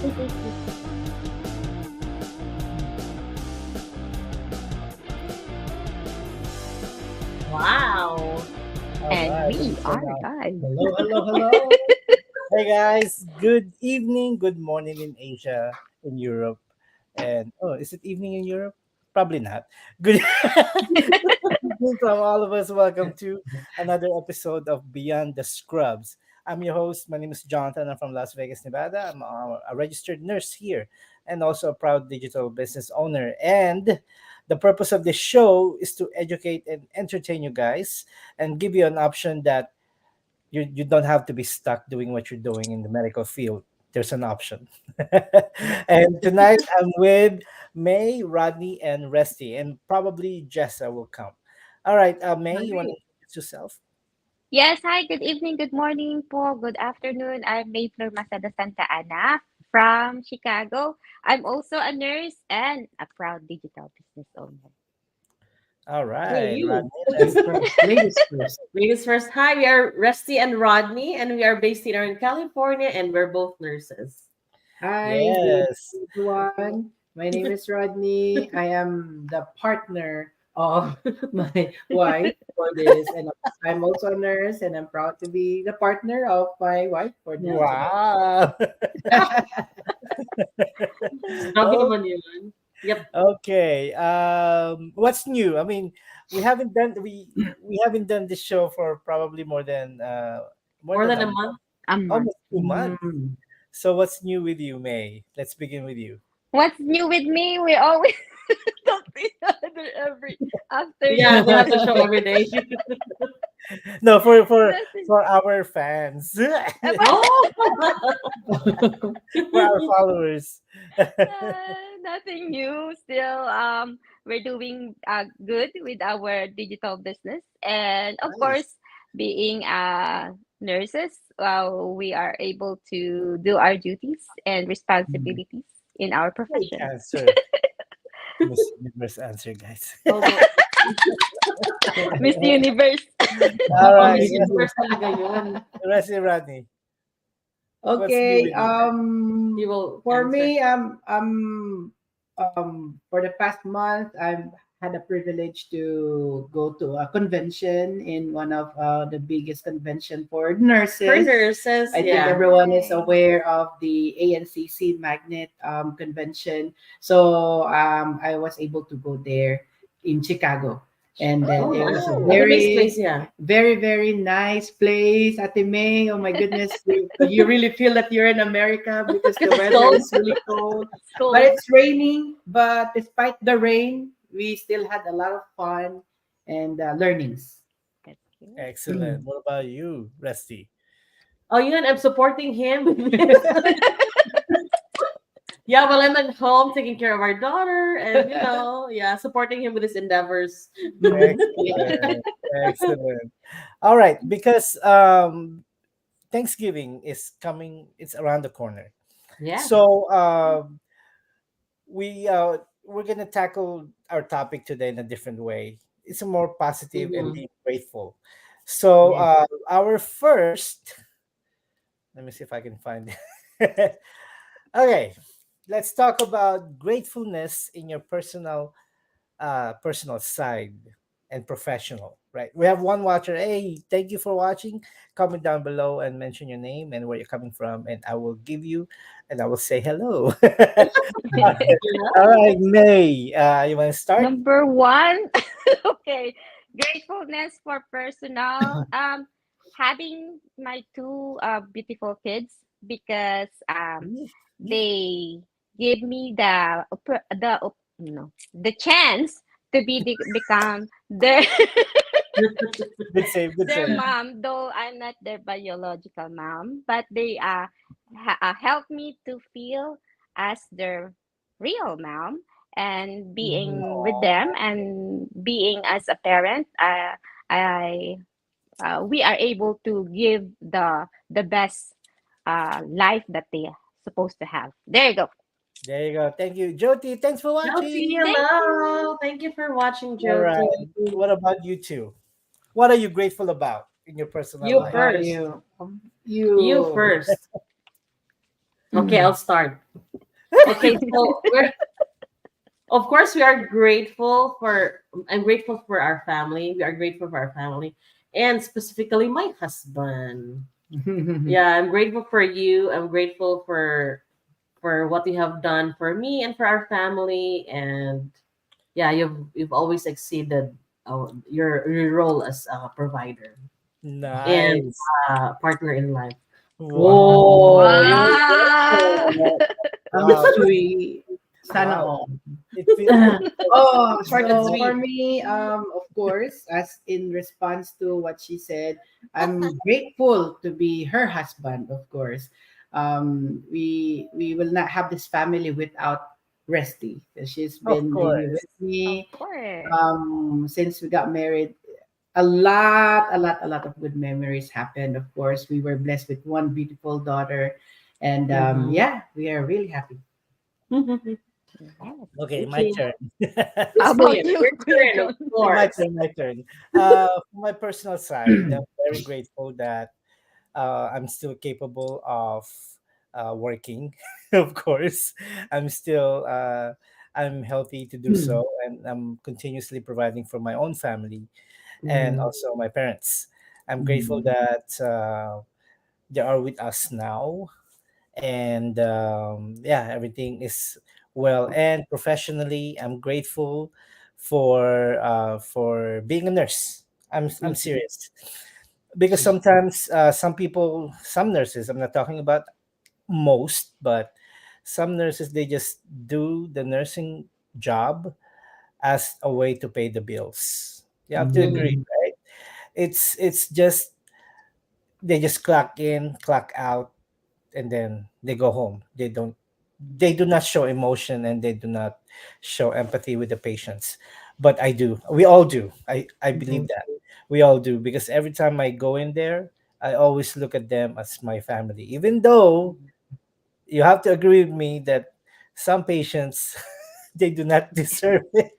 Wow. All And right, we ready for are now. live. Hello, hello, hello. Hey guys, good evening, good morning in Asia, in Europe, and oh, is it evening in Europe? Probably not. Good evening from all of us. Welcome to another episode of Beyond the Scrubs. I'm your host. My name is Jonathan. I'm from Las Vegas, Nevada. I'm a registered nurse here and also a proud digital business owner. And the purpose of this show is to educate and entertain you guys and give you an option that you don't have to be stuck doing what you're doing in the medical field. There's an option. And tonight I'm with May, Rodney, and Resty, and probably Jessa will come. All right, May, you want to Hi. introduce yourself? Yes, hi, good evening, good morning po, good afternoon. I'm May Flor Masada Santa Ana from Chicago. I'm also a nurse and a proud digital business owner. All Hey, right, you. Rodney, You let's first. Ladies first. Ladies first. Hi, we are Rusty and Rodney, and we are based here in California, and we're both nurses. Hi, good yes. evening, everyone. My name is Rodney. I am the partner of my wife for this, and I'm also a nurse, and I'm proud to be the partner of my wife for this today. Wow. Sabi Oh, naman yun. Yep. okay. What's new? I mean, we haven't done this show for probably more More than than a a month, month. A month. almost 2 months. Mm. So what's new with you, May? Let's begin with you. What's new with me? We always talk to each other every Yeah, we afternoon. have the show every day. No, for for Nothing, for our fans, Oh! for our followers. nothing new. Still, we're doing good with our digital business, and of Nice. course, being nurses, we are able to do our duties and responsibilities in our Great profession. answer, Miss Universe answer, guys. Although, Miss Universe. All oh, right, Miss Universe talaga yun. Rusty Rodney, what's new Okay. with you? He will For answer. me, for the past month, I've had a privilege to go to a convention in one of the biggest convention for For nurses. nurses, I think yeah. everyone is Nice. aware of the ANCC Magnet convention. So I was able to go there in Chicago. And then Oh, it nice. was a Oh, At the Mace Place, very, yeah. very, very nice place. Ate May, oh my goodness, you really feel that you're in America because the Because it's weather cold. is really cold. it's But cold. it's raining. But despite the rain, we still had a lot of fun and learnings. That's good. Excellent. What about you, Rusty? Oh, yun, I'm supporting him. Yeah, well, I'm at home taking care of our daughter and, yeah, supporting him with his endeavors. Excellent. Excellent. All right, because Thanksgiving is coming, it's around the corner. Yeah. So we're gonna tackle our topic today in a different way. It's a more positive and Hmm. being grateful. So Yes. our first, let me see if I can find it. Okay, let's talk about gratefulness in your personal side and professional, right? We have one watcher. Hey, thank you for watching. Comment down below and mention your name and where you're coming from, and I will give you and I will say hello. All right, Hello. May, you want to start? Number one, okay, gratefulness for personal. Having my two beautiful kids because Yeah. they give me the chance to become their Good save, good their save. mom. Though I'm not their biological mom, but they help me to feel as their real mom, and Mhm. being with them Aw, and being as a parent, I we are able to give the best life that they are supposed to have. There you go. there you go. Thank you, Jyoti. Thanks for Jyoti, watching. Thank you. hello. Thank you for watching, All right. Jyoti. What about you two? What are you grateful about in your personal You How life? about first. you? You You. first. Okay, I'll start. Okay, so of course we are grateful for. I'm grateful for our family. We are grateful for our family, and specifically my husband. Yeah, I'm grateful for you. I'm grateful for what you have done for me and for our family. And yeah, you've always exceeded your role as a provider and Nice. partner in life. Wow. Oh, you're Wow. so Wow. sweet. Sana Wow. all. It feels Oh, Short and so for sweet. me, of course, as in response to what she said, I'm grateful to be her husband. Of course, we will not have this family without Resty. She's of been really course. with Of me course. since we got married. A lot of good memories happened. Of course, we were blessed with one beautiful daughter, and Mhm. yeah, we are really happy. Yes. Okay, my Okay, turn. How Miss about Mayan, you, your Kuya turn, of John? My course. turn, my turn. For my personal side, I'm very grateful that I'm still capable of working. Of course, I'm still I'm healthy to do so, and I'm continuously providing for my own family and Mm, also my parents. I'm grateful mm, that they are with us now, and yeah, everything is well. And professionally, I'm grateful for being a nurse. I'm mm, serious, because sometimes some people, some nurses, I'm not talking about most, but some nurses, they just do the nursing job as a way to pay the bills. You have to agree, mm, right? It's just, they just clock in, clock out, and then they go home. They do not show emotion, and they do not show empathy with the patients. But I do. We all do. I believe mm, that we all do, because every time I go in there, I always look at them as my family, even though you have to agree with me that some patients they do not deserve it,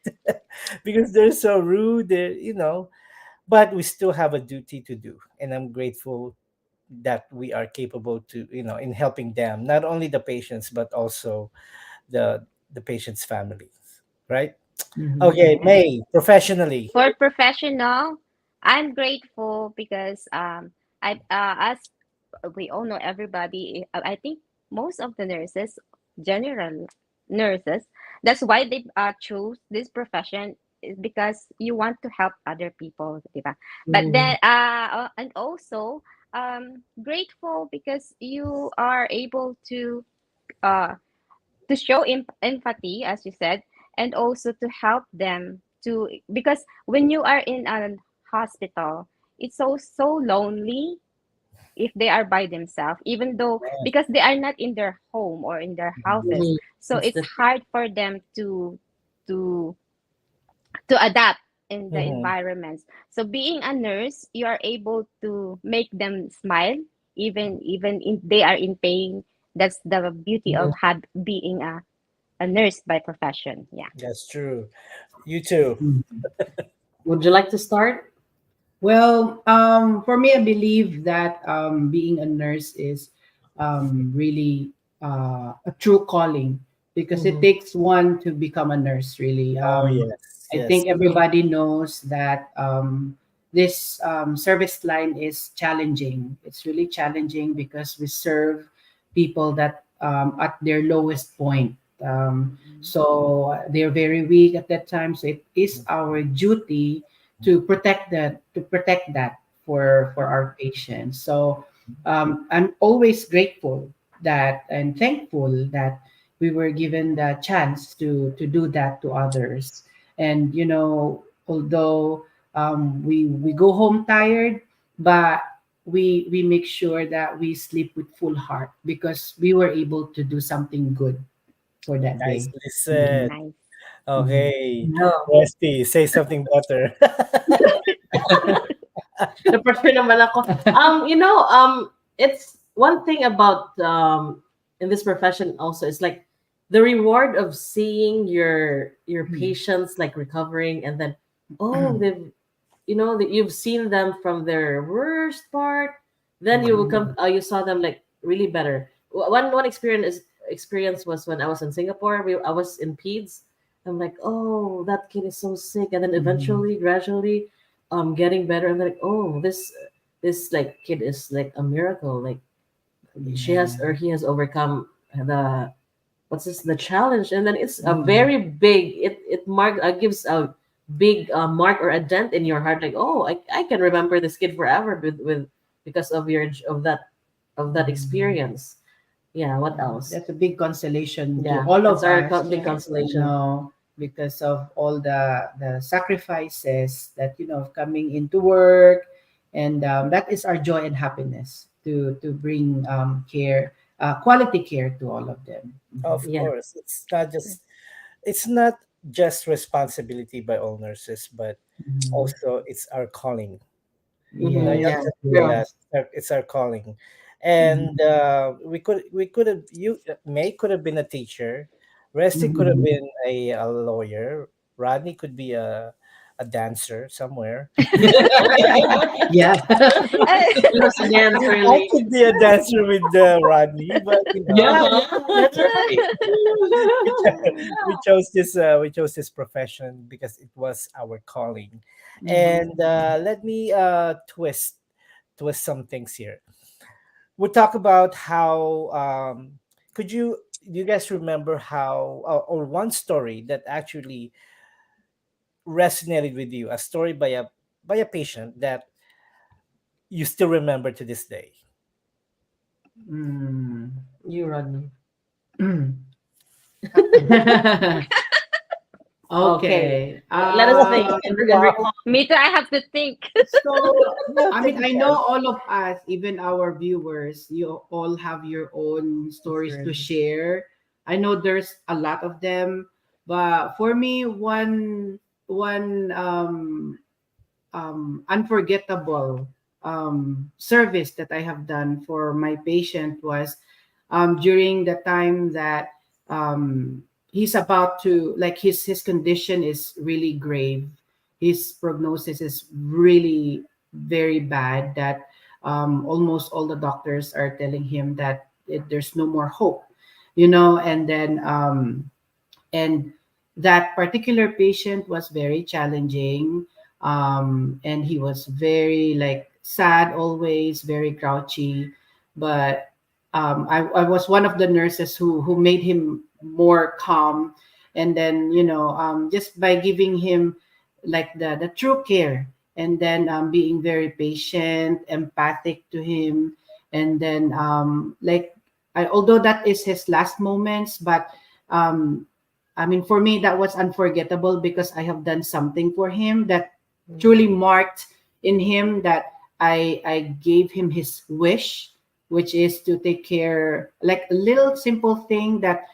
because they're so rude, but we still have a duty to do, and I'm grateful that we are capable to, in helping them, not only the patients but also the patient's families, right? Okay, mhm, Yes. May, professionally. For professional, I'm grateful because I as we all know, everybody, I think most of the nurses, general nurses, that's why they choose this profession, is because you want to help other people, diba? But then mm, and also grateful because you are able uh to show empathy, as you said, and also to help them to, because when you are in a hospital, it's so lonely if they are by themselves, even though, because they are not in their home or in their houses, Mhm. so That's it's the hard for them to to adapt in the Mhm. environments. So being a nurse, you are able to make them smile, even if they are in pain. That's the beauty of mm. being a nurse by profession. Yeah. That's true. You too. Mm. Would you like to start? Well, for me, I believe that being a nurse is really a true calling because it Mm-hmm. takes one to become a nurse, really. Oh yes, I yes. think everybody knows that this service line is challenging. It's really challenging because we serve people that at their lowest point. So they're very weak at that time. So it is our duty to protect that for our patients. So I'm always grateful that and thankful that we were given the chance to do that to others. And although we go home tired, but we make sure that we sleep with full heart because we were able to do something good for that day. Nicely Mhm. said. Nice. Mhm. Okay, No. Rusty, say something better. Na-pressure naman ako. It's one thing about in this profession also, it's like the reward of seeing your patients like recovering, and then they've that you've seen them from their worst part, then you will come Mhm. you saw them like really better. One experience experience was when I was in Singapore. I was in peds. I'm like, oh, that kid is so sick, and then Mhm. eventually, gradually, getting better. And like, oh, this like kid is like a miracle. Like she Yeah. has or he has overcome the what's this the challenge, and then it's a Mhm. very big. It mark gives a big mark or a dent in your heart. Like, oh, I can remember this kid forever with because of your of that Mhm. experience. Yeah. What else? That's a big consolation to Yeah, all that's of our us, big Yes. consolation. because of all the sacrifices that of coming into work, and that is our joy and happiness to bring care, quality care to all of them. Of Yeah. course, it's not just responsibility by all nurses, but Mhm. also it's our calling. Mm-hmm. Not Yeah. Yes, just True. that, it's our calling. Mhm. And we could have you May could have been a teacher, Resty could have Mhm. been a lawyer, Rodney could be a dancer somewhere. Yeah. He loves to dance, I really. could be a dancer with Rodney, but Yeah, yeah, Uh-huh. that's right. we cho- we chose this profession because it was our calling. Mhm. And let me twist some things here. We'll talk about how could you do you guys remember how or one story that actually resonated with you, a story by a patient that you still remember to this day? Mm. You, Rodney. Okay. Okay. Let us think and Wow. recall. Me too. I have to think. So, Yeah, I take mean, a I know chance. all of us, even our viewers, you all have your own stories to Experiences. share. I know there's a lot of them, but for me, one unforgettable service that I have done for my patient was during the time that he's about to, like, his condition is really grave. His prognosis is really very bad, that almost all the doctors are telling him that there's no more hope, and then and that particular patient was very challenging, and he was very, like, sad, always very grouchy. But I was one of the nurses who made him more calm, and then just by giving him, like, the true care, and then being very patient, empathic to him, and then like, although that is his last moments, but um I mean, for me, that was unforgettable because I have done something for him that truly Mhm. marked in him, that I gave him his wish, which is to take care, like a little simple thing that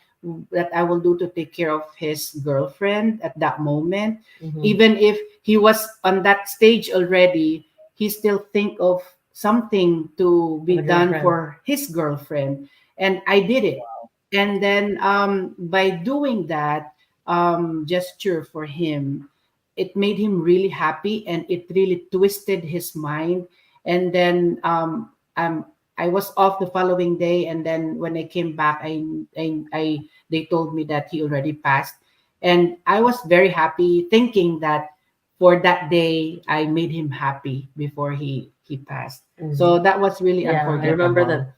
I will do to take care of his girlfriend at that moment. Mhm. Even if he was on that stage already, he still think of something to For be the done girlfriend. for his girlfriend, and I did it. And then by doing that gesture for him, it made him really happy, and it really twisted his mind. And then I was off the following day, and then when I came back, I they told me that he already passed, and I was very happy, thinking that for that day I made him happy before he passed. Mhm. So that was really Yeah, I remember unforgettable. that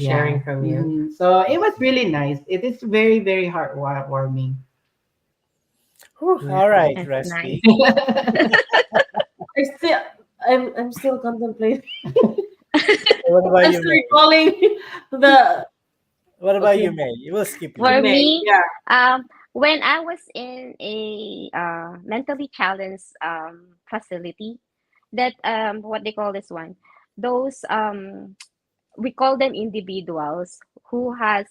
Yeah. sharing from you. So it was really nice. It is very, very heartwarming. Whew, Yeah. all right, That's nice. Rusty. I still, I'm still contemplating. What about I'm you, still May? recalling the. What about you, Okay, May? You will skip you. For May. me, Yeah. when I was in a mentally challenged facility, that what they call this one, those we call them individuals who has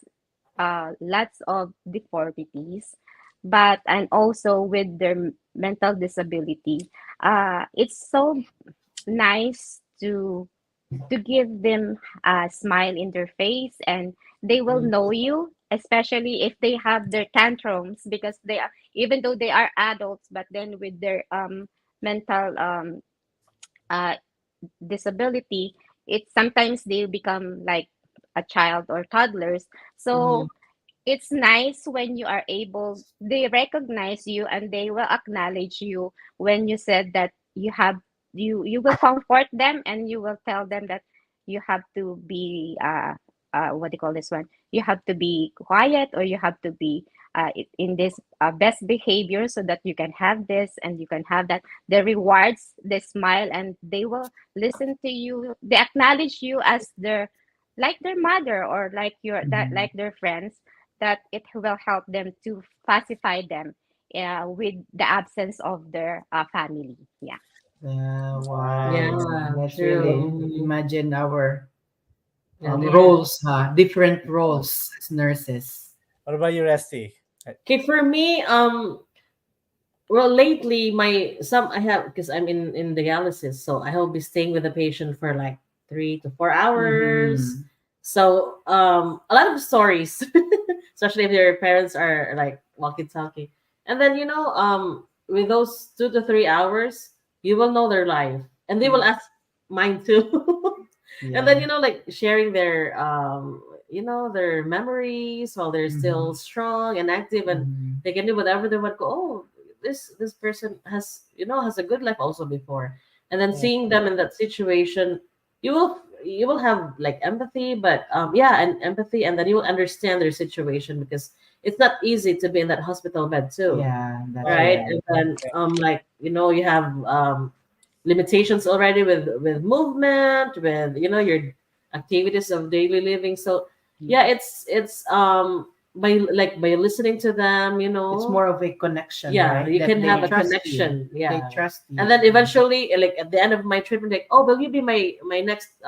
lots of deformities, but and also with their mental disability. It's so nice to give them a smile in their face, and they will Mhm. know you, especially if they have their tantrums, because they are, even though they are adults, but then with their mental uh, disability, it sometimes they become like a child or toddlers. Mhm. So it's nice when you are able, they recognize you and they will acknowledge you when you said that you will comfort them and you will tell them that you have to be what do you call this one, you have to be quiet, or you have to be in this best behavior so that you can have this and you can have that. The rewards, the smile, and they will listen to you, they acknowledge you as their, like their mother, or like your that, Mhm. like their friends, that it will help them to pacify them with the absence of their family. Yeah. Wow. Yeah, That's really true. Mhm. imagine our Yeah. roles, huh? Different roles as nurses. What about you, Rusty? Okay, for me, well, lately my some I have, because I'm in dialysis, so I will be staying with the patient for like 3 to 4 hours. Mm-hmm. So a lot of stories, especially if your parents are like walkie-talkie, and then with those 2 to 3 hours, you will know their life, and they will ask mine too. And then Yeah. like sharing their their memories while they're Mm-hmm. still strong and active, and Mm-hmm. they can do whatever they want. Go, oh, this person has a good life also before. And then Mm, seeing them in that situation, you will have like empathy, but yeah, and empathy, and then you will understand their situation, because it's not easy to be in that hospital bed too, Yeah, that's oh right? yeah. right. And then Yeah. like you have limitations already with movement, with your activities of daily living. So yeah, by listening to them, It's more of a connection, yeah, right? you That can have they a trust you. connection. They Yeah. trust And you. then eventually, like at the end of my treatment, like, oh, will you be my next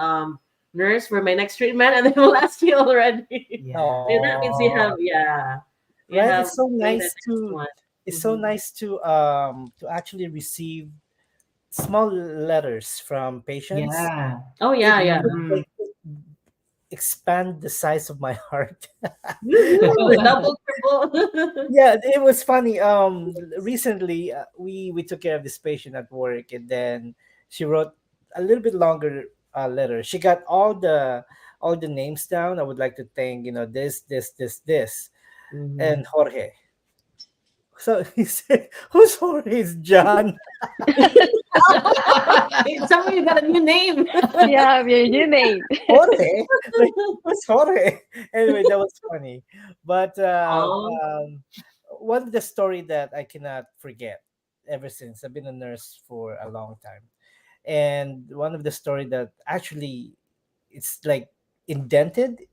nurse for my next treatment? And they will ask you already. Yeah. So that means you Oh, have, yeah, you right. have It's so made the nice next to one. it's so Mhm. nice to actually receive small letters from patients. Yeah. Oh It yeah, yeah. would Mm-hmm. like expand the size of my heart. Woohoo! Double, triple. Yeah, it was funny. Recently, we took care of this patient at work, and then she wrote a little bit longer letter. She got all the names down. I would like to thank this, Mhm. and Jorge. So he said, "Who's Jorge? Is John Somebody got a new name. Yeah, your name. Jorge? Like who's Jorge?" Anyway, that was funny. But Oh. one of the story that I cannot forget ever since I've been a nurse for a long time. And one of the story that actually it's like indented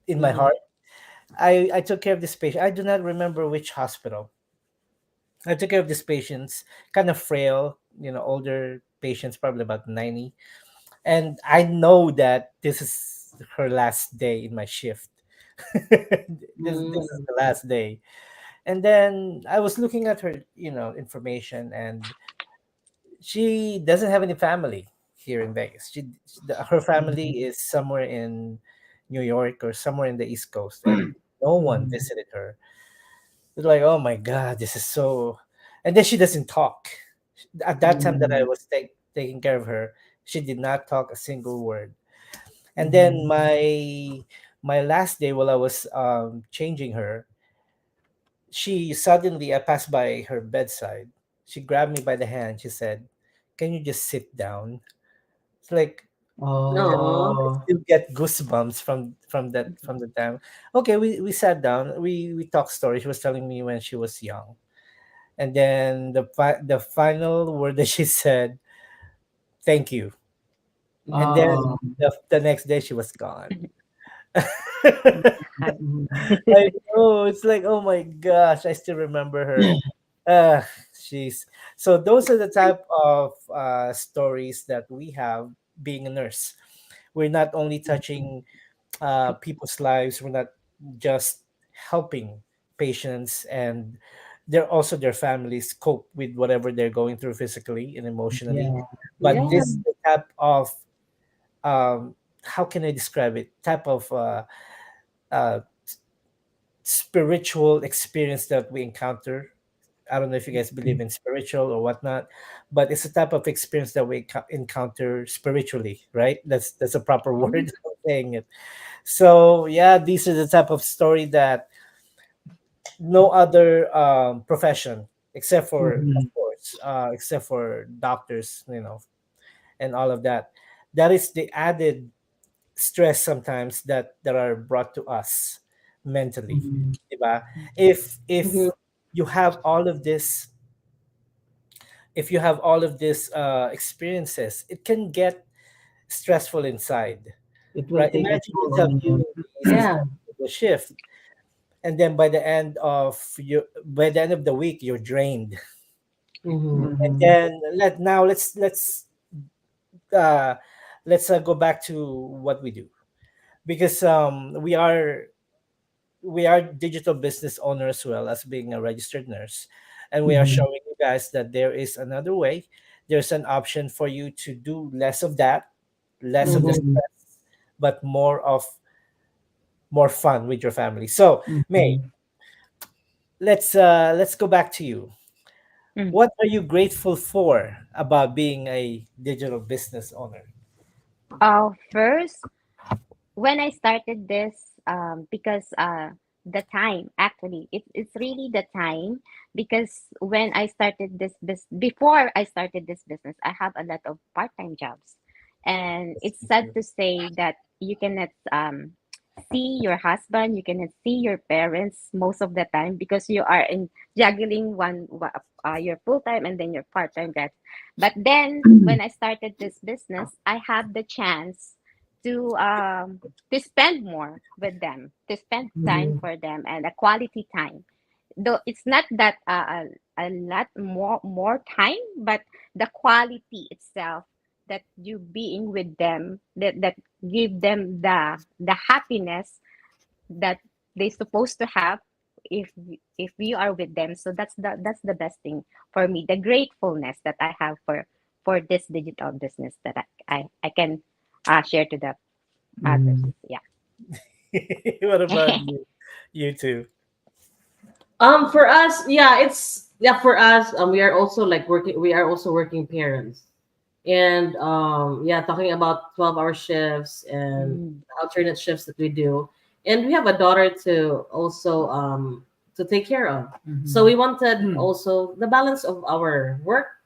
in my Mhm. heart. I took care of this patient. I do not remember which hospital. I took care of these patients, kind of frail, older patients, probably about 90. And I know that this is her last day in my shift. This is Mm. the last day. And then I was looking at her, information, and she doesn't have any family here in Vegas. Her family is somewhere in New York or somewhere in the East Coast, and no one Mhm. visited her. It's like, oh my god, this is so. And then she doesn't talk. At that time that I Mhm. was taking care of her, she did not talk a single word. And then Mhm. my last day, while I was changing her, she suddenly, I passed by her bedside. She grabbed me by the hand. She said, "Can you just sit down?" It's like No. I Oh. still get goosebumps from the time. Okay, we sat down. We talked stories. She was telling me when she was young, and then the final word that she said, "Thank you," and then Mm. Oh. the next day she was gone. Mhm. I know, it's like, oh my gosh, I still remember her. Uh, she's so those are the type of stories that we have being a nurse. We're not only touching people's lives, we're not just helping patients, and they're also their families cope with whatever they're going through physically and emotionally. Yeah. But Yeah. this is Mhm. the type of how can I describe it? Type of uh, spiritual experience that we encounter. I don't know if you guys believe in spiritual or whatnot, but it's a type of experience that we encounter spiritually, right? That's a proper Mhm. word of saying it. So yeah, these are the type of story that no other profession except for, of Mhm. course, except for doctors, and all of that. That is the added stress sometimes that are brought to us mentally, Mhm. diba? If Mhm. you have all of this, if you have all of these experiences, it can get stressful inside, It will right? take a Imagine toll yourself, on you. you Yeah. successful with the shift, and then by the end of the week, you're drained. Mhm. And Mhm. then uh, let's go back to what we do, because we are digital business owner as well as being a registered nurse, and we are Mhm. showing you guys that there is another way. There's an option for you to do less of that, less of the Mhm. Mhm. stress, but more fun with your family. So, May, Mhm. let's go back to you. Mm. What are you grateful for about being a digital business owner? First, when I started this, because the time actually, it's really the time, because when I started before I started this business, I have a lot of part-time jobs, and it's sad to say that you cannot see your husband, you cannot see your parents most of the time because you are in juggling your full-time and then your part-time jobs. But then when I started this business, I had the chance to um to spend more with them, to spend time Mhm. for them and a quality time. Though it's not that a lot more time, but the quality itself, that you being with them, that give them the happiness that they supposed to have if you are with them. So that's the best thing for me, the gratefulness that I have for this digital business that I can share to the others. Mhm. Yeah. What about you? You too. For us, yeah, it's yeah for us. We are also like working. We are also working parents, and yeah, talking about 12-hour shifts and Mm. alternate shifts that we do, and we have a daughter to also to take care of. So we Mhm. wanted Mhm. also the balance of our work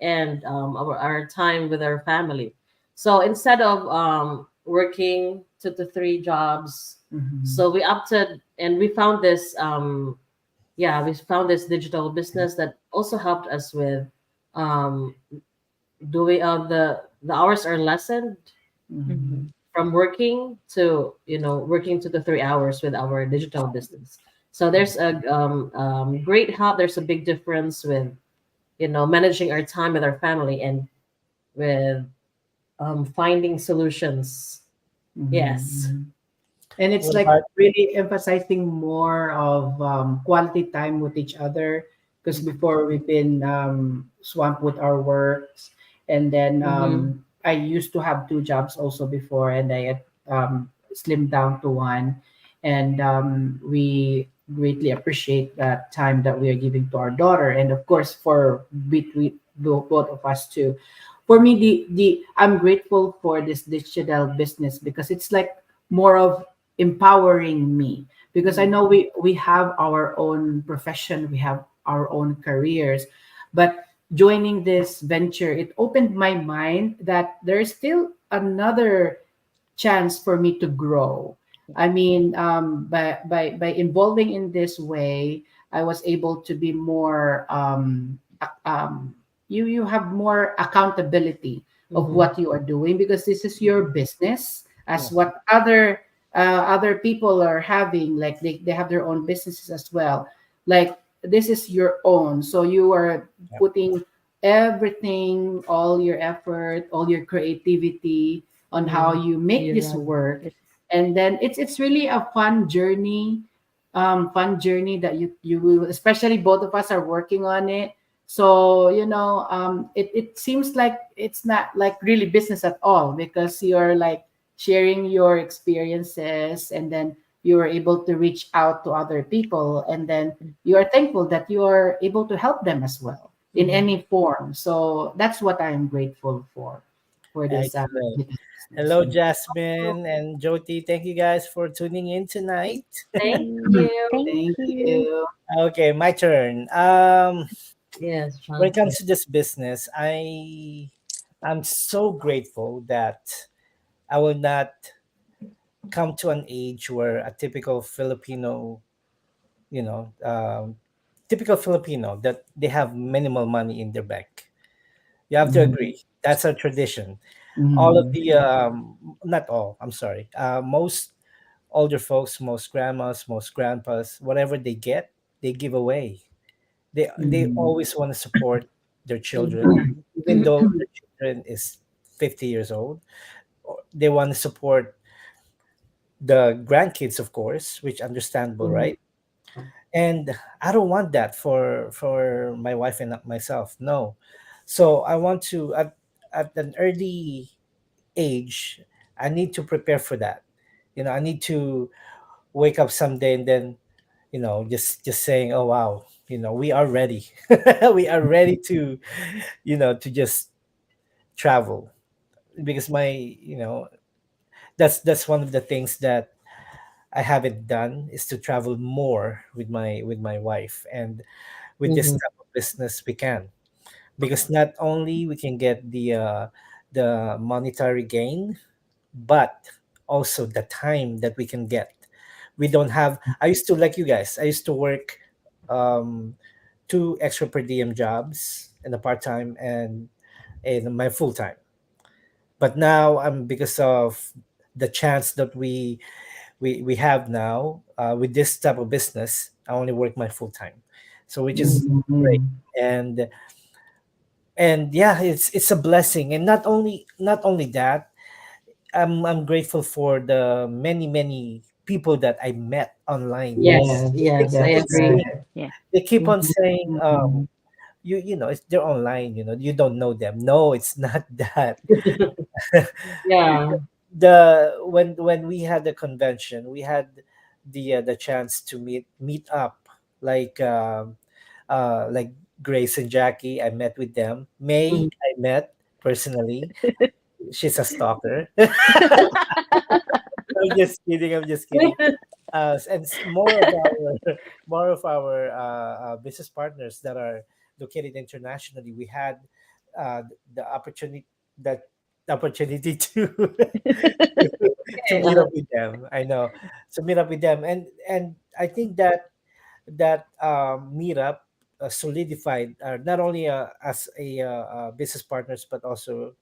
and our time with our family. So instead of working 2 to 3 jobs, Mhm. so we opted and we found this yeah, we found this digital business that also helped us with um doing the hours are lessened Mhm. Mhm. from working to working 2 to 3 hours with our digital business. So there's a great help. There's a big difference with managing our time with our family and with finding solutions. Yes. Mhm. And it's What like about really emphasizing more of quality time with each other, because before we've been swamped with our works. And then Mm-hmm. I used to have two jobs also before, and I had slimmed down to one. And we greatly appreciate that time that we are giving to our daughter, and of course for between both of us too. For me, the I'm grateful for this digital business because it's like more of empowering me, because I know we have our own profession, we have our own careers, but joining this venture, it opened my mind that there's still another chance for me to grow. I mean, by involving in this way, I was able to be more you have more accountability of Mm-hmm. what you are doing, because this is your business, as yeah, what other people are having, like they have their own businesses as well. Like this is your own, so you are yeah. putting everything, all your effort, all your creativity on how Mm-hmm. you make You're this right. work. And then it's really a fun journey that you will, especially both of us are working on it. So it seems like it's not like really business at all, because you're like sharing your experiences, and then you are able to reach out to other people, and then you are thankful that you are able to help them as well in Mm-hmm. any form. So that's what I am grateful for for this Excellent. business. Hello, Jasmine and Jyoti. Thank you guys for tuning in tonight. Thank Mm, you. thank Thank you. you. Okay, my turn. Yes, When it John. comes to this business, I'm so grateful that I will not come to an age where a typical Filipino, you know, typical Filipino that they have minimal money in their bank. You have to Mhm. agree. That's our tradition. All of Mhm. the not all, I'm sorry. Most older folks, most grandmas, most grandpas, whatever they get, they give away. They Mhm. always want to support their children, Mhm. even though their children is 50 years old. They want to support the grandkids, of course, which understandable, Mhm. right? And I don't want that for my wife and myself. No. So I want to at an early age, I need to prepare for that. I need to wake up someday and then, just saying, "Oh wow, we are ready. We are ready to just travel." Because that's one of the things that I haven't done is to travel more with my wife, and with this Mhm. type of business we can, because not only we can get the monetary gain, but also the time that we can get. We don't have I used to, like you guys, I used to work um two extra per diem jobs in a part-time and in my full-time. But now, because of the chance that we have now, with this type of business, I only work my full-time, so which is great. Mhm. And yeah, it's a blessing. And not only that, I'm grateful for the many people that I met online. Yes, Yes, They yes, I keep on that's agree. saying, right. Yeah. they keep on saying, Mhm. they're online, you don't know them. No, it's not that. Yeah. When we had the convention, we had the chance to meet up, like Grace and Jackie. I met with them. May, Mhm. I met personally. She's a stalker. I'm just kidding. I'm just kidding. More of our business partners that are located internationally. We had the that opportunity to to meet Uh-huh. up with them. I know, to meet up with them, and I think that meetup solidified, not only as a business partners, but also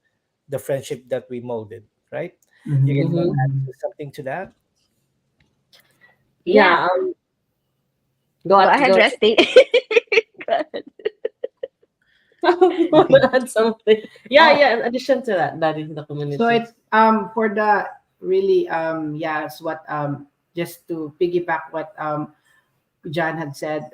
the friendship that we molded. Right? You guys want to Mhm. add Mhm. something to that? Yeah. Yeah. Go ahead, Go. Rusty. Go ahead. You want to add something? Yeah, Oh, yeah. In addition to that, that is the so community. it's for the really yeah, it's what just to piggyback what John had said,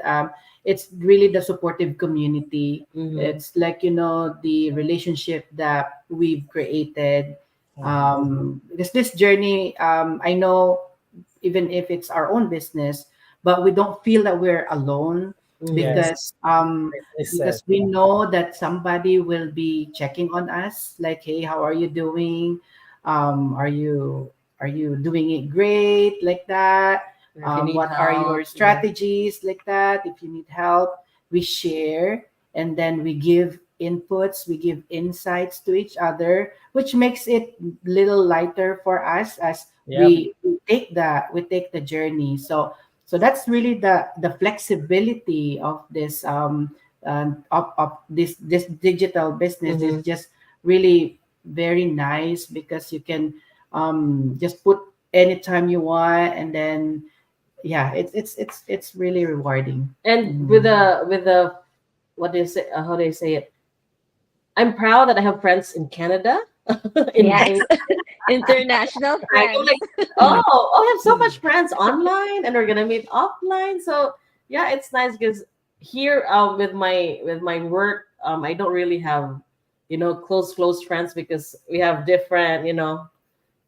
it's really the supportive community. Mm-hmm. It's like, the relationship that we've created. Mhm. This journey, I know, even if it's our own business, but we don't feel that we're alone, Mm-hmm. Yes, because nicely said. we know that somebody will be checking on us, like, hey, how are you doing? Are you doing it great, like that? If you need What are your help, yeah. strategies, like that? If you need help, we share, and then we give inputs, we give insights to each other, which makes it little lighter for us as Yep. we take the journey. So that's really the flexibility of this of this digital business is Mm-hmm. just really very nice, because you can just put anytime you want, and then yeah, it's really rewarding. And with Mhm. the what do you say? How do you say it? I'm proud that I have friends in Canada. In Yes. International I go friends. like, oh, I have so much friends online, and we're gonna meet offline. So yeah, it's nice because here, with my work, I don't really have, close friends because we have different,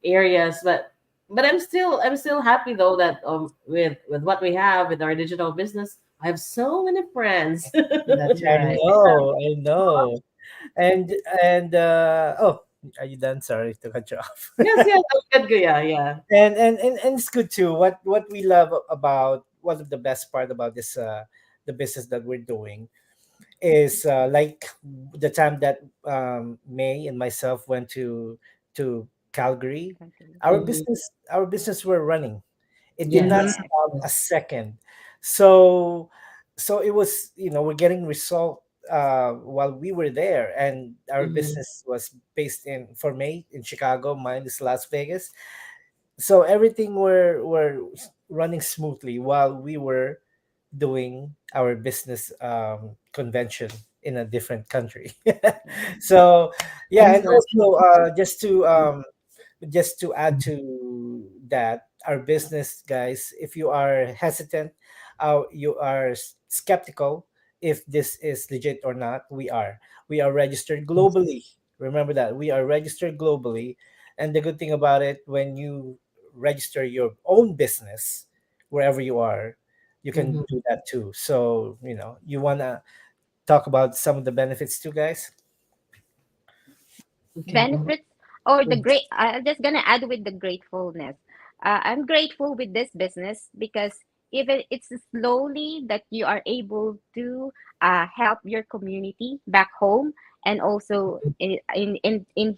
areas. But I'm still happy though that with what we have with our digital business, I have so many friends. That's I right. know, I know. And oh, Are you done? Sorry to cut you off. Yes, yes, I'm good. Yeah, yeah. And it's good too. What we love about one of the best part about this the business that we're doing is like the time that May and myself went to Calgary. Country. Mm-hmm. Our business were running. It did not Mhm. Yes, stop a yes. second. So it was, we're getting result while we were there, and our Mm-hmm. business was based in for May in Chicago, mine is Las Vegas. So everything were running smoothly while we were doing our business convention in a different country. Yeah. So yeah, and Exactly. also just to add to that, our business guys, if you are hesitant, you are skeptical if this is legit or not, we are registered globally. Remember that we are registered globally. And the good thing about it, when you register your own business wherever you are, you can Mm-hmm. do that too. So you want to talk about some of the benefits too, guys. Okay. Mm-hmm. Benefits or the Mm-hmm. great, I'm just gonna add with the gratefulness. I'm grateful with this business because even it's slowly that you are able to help your community back home and also in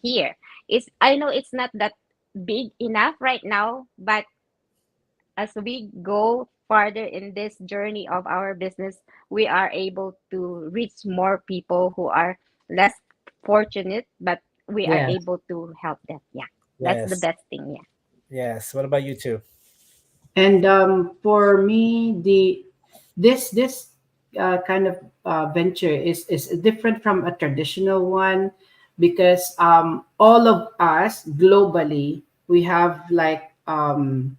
here. It's, I know it's not that big enough right now, but as we go farther in this journey of our business, we are able to reach more people who are less fortunate, but we are Yes. able to help them. Yeah, that's the Yes. best thing. Yeah. Yes. What about you two? And for me, this kind of venture is different from a traditional one because all of us globally we have like one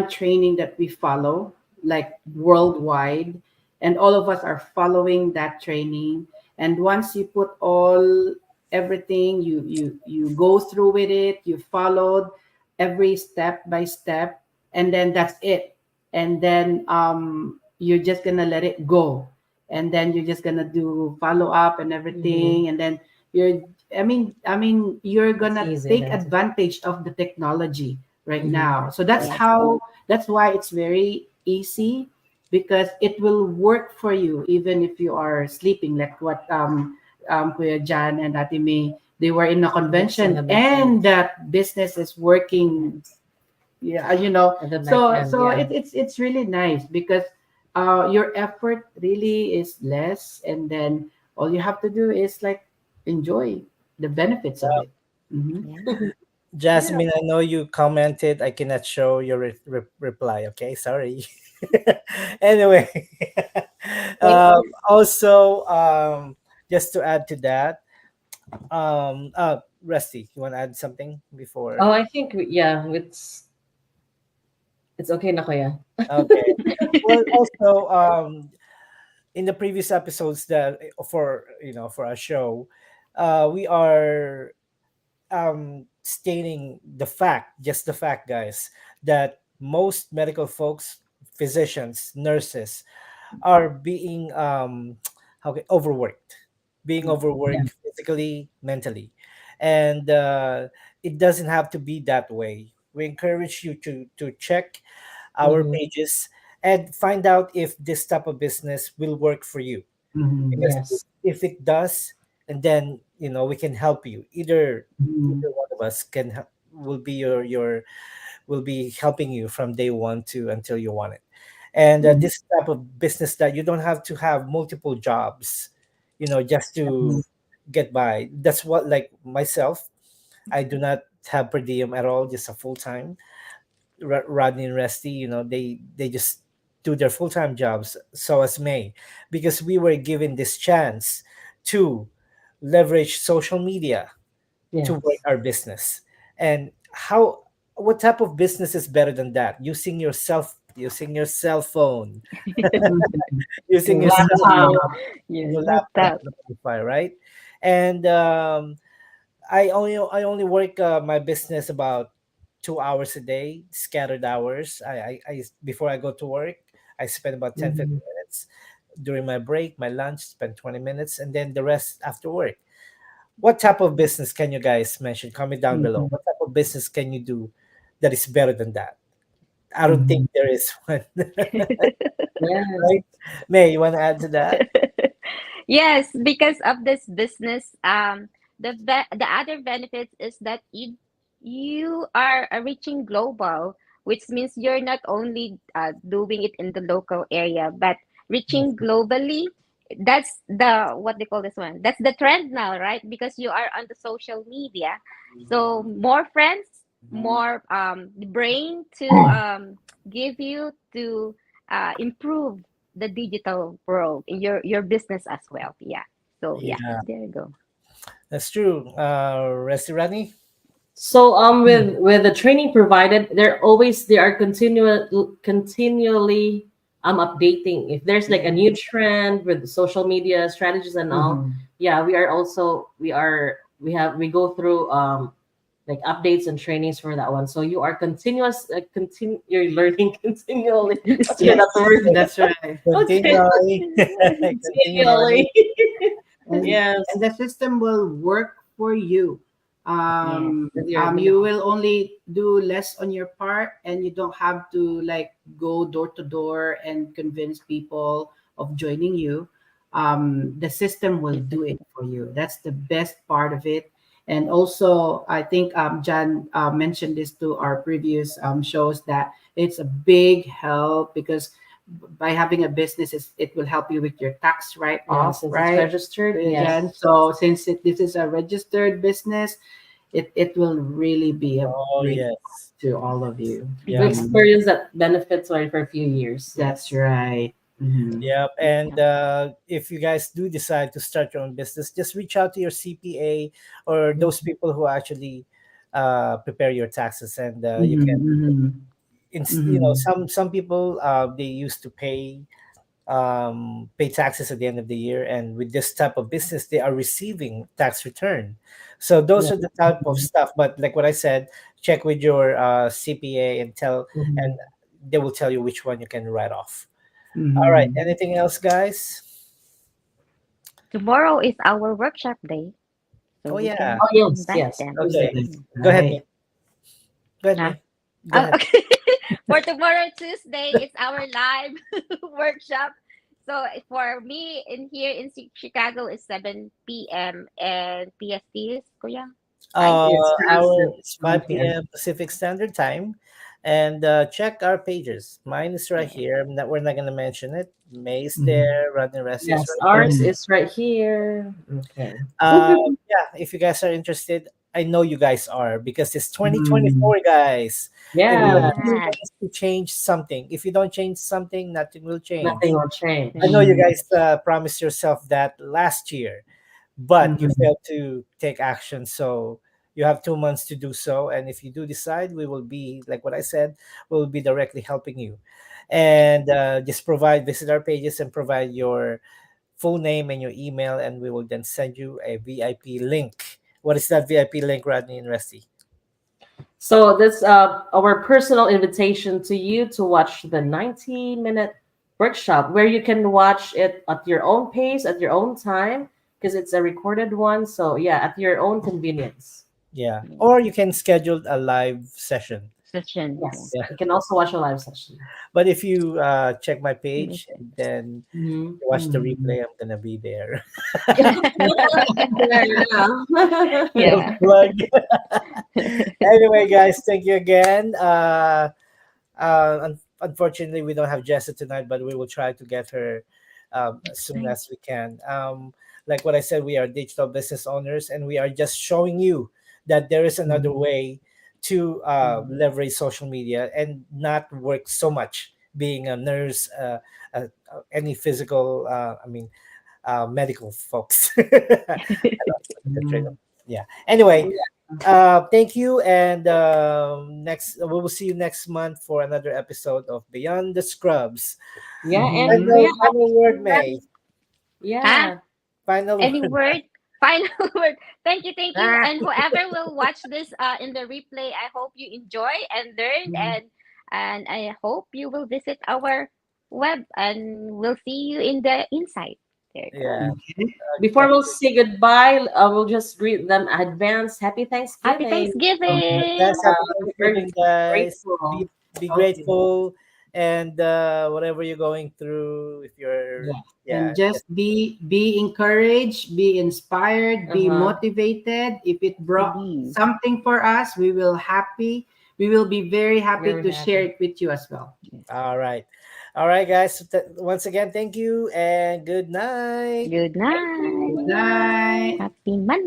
training that we follow like worldwide, and all of us are following that training. And once you put all everything, you go through with it, you followed every step by step, and then that's it. And then you're just gonna let it go, and then you're just gonna do follow up and Mm-hmm. everything. And then you're I mean you're It's gonna easy take then. advantage of the technology right Mm-hmm. now. So that's Yes. how that's why it's very easy, because it will work for you even if you are sleeping, like what Kuya Jan and Ate May, they were in a Yes, in convention the back end. and that business is working. Yes. Yeah, you know. At the back So end, so yeah. it's really nice because your effort really is less, and then all you have to do is like enjoy the benefits of it. Hmm. Yeah. Yeah. Jasmine, I know you commented. I cannot show your reply. Okay, sorry. Anyway, Thank you. also, just to add to that, Rusty, you want to add something before? Oh, I think yeah, it's okay na kuya. Okay. Well, also, in the previous episodes that for for our show, we are stating just the fact, guys, that most medical folks, physicians, nurses are being being Yeah. overworked physically, mentally, and it doesn't have to be that way. We encourage you to check our Mm-hmm. pages and find out if this type of business will work for you, Hmm. because Yes. if it does, and then we can help you. Hmm. Either one of us will be your will be helping you from day one to until you want it. And this type of business that you don't have to have multiple jobs, just to get by. That's what, like myself, I do not have per diem at all, just a full time. Rodney and Resty, they just do their full time jobs. So as May, because we were given this chance to leverage social media to work Yes. our business. And what type of business is better than that? Using your cell phone, using True. your cell Hmm. phone, Yes. your laptop, Laptop. Wi-Fi, right? And I only work my business about 2 hours a day, scattered hours. I before I go to work, I spend about 10 Mm-hmm. 15 minutes. During my break, my lunch, spend 20 minutes, and then the rest after work. what type of business can you guys mention? Comment down below. Mhm. What type of business can you do that is better than that? I don't think Mhm. there is one. Yes. Right? May, you want to add to that? Yes, because of this business, the other benefits is that you are reaching global, which means you're not only doing it in the local area, but reaching globally. That's the what they call this one. That's the trend now, right? Because you are on the social media, so more friends, more brain to give you to improve the digital world in your business as well. Yeah. So yeah, Yeah, there you go. that's true. Restaurant? So with the training provided, they are continually updating. If there's like a new trend with the social media strategies and all, Mhm. yeah, we go through like updates and trainings for that one. So you are you're learning continually. What's Yeah. that Yes, word? that's right. Okay, Continually. Continue learning. continually. and Yes. and the system will work for you. Yes. You will only do less on your part, and you don't have to like go door to door and convince people of joining you. The system will do it for you. That's the best part of it. And also, I think John mentioned this to our previous shows that it's a big help because by having a business, it will help you with your tax write Yeah, off, since it's right? registered, Jen? yes. So since this is a registered business, it will really be a Oh, great help yes. to all of you. We Yeah. experienced that benefits already for a few years. That's Yes. right. Mhm. Yep. And Yeah. if you guys do decide to start your own business, just reach out to your CPA or those people who actually prepare your taxes, and you can. Mhm, mhm, Some people they used to pay taxes at the end of the year, and with this type of business they are receiving tax return. So those Yeah. are the type of mhm, stuff, but like what I said, check with your CPA and mhm, they will tell you which one you can write off. All right, mhm. anything else, guys? Tomorrow is our workshop day, so Oh we yeah. can Oh yes, invite yes. them. Tuesday. Okay, That's Mm. go ahead, right. May. Go ahead, Huh? May. Go Oh, ahead. okay. For tomorrow, Tuesday, it's our live workshop. So for me in here in Chicago is 7 p.m. and PST is Kuya 5. Yes, Our Pacific. it's 5 Okay. p.m. Pacific Standard Time, and check our pages. Mine is right Yes. here. We're not gonna mention it. May is Mhm, there. Rodney Rest is Yes, right ours there. mhm, is right here. Okay. Yeah, if you guys are interested, I know you guys are because it's mhm. 2024, guys. Yeah, Everybody Yes. wants to change something. If you don't change something, nothing will nothing change. will change. I know you Mhm, guys promised yourself that last year, but you mhm. failed to take action. So you have 2 months to do so. And if you do decide, we will be, like what I said, we will be directly helping you. And just visit our pages and provide your full name and your email, and we will then send you a VIP link. What is that VIP link, Rodney and Rusty? So this our personal invitation to you to watch the 90-minute workshop where you can watch it at your own pace, at your own time, because it's a recorded one. So yeah, at your own convenience. Yeah. Yes. Or you can schedule a live session. Session. Yeah. Yes. Yeah. You can also watch a live session. But if you check my Yes. page and then Mhm. watch the Mhm. replay, I'm gonna be there. Yeah. Yeah. Plug. Anyway, guys, thank you again. Unfortunately, we don't have Jessa tonight, but we will try to get her as Next soon time. as we can. Like what I said, we are digital business owners, and we are just showing you that there is another Mhm, way to mhm. leverage social media and not work so much being a nurse, any physical, medical folks. I don't like the trade-off. Mhm. Yeah. Anyway, thank you, and next we will see you next month for another episode of Beyond the Scrubs. Yeah, and Mhm. Kuya, Final word, May. Huh? yeah. Final Any word. word? Final word. Thank you, thank you. Ah, And whoever will watch this in the replay, I hope you enjoy and learn Mhm. and I hope you will visit our web and we'll see you in the inside. Very cool. Yeah. Okay. Before we'll say goodbye, we'll just greet them advance Happy Happy Thanksgiving. Thanksgiving. That's happy We're Thanksgiving, guys. grateful. Be Okay. grateful, and whatever you're going through, if you're, Yeah. yeah, And just be encouraged, be inspired, be Uh-huh. motivated. If it brought Believe. something for us, we will happy. We will be very happy Very to share happy. it with you as well. all right, all right, guys. Once again, thank you and good night. Good Thank Good night. you. night. Happy Monday.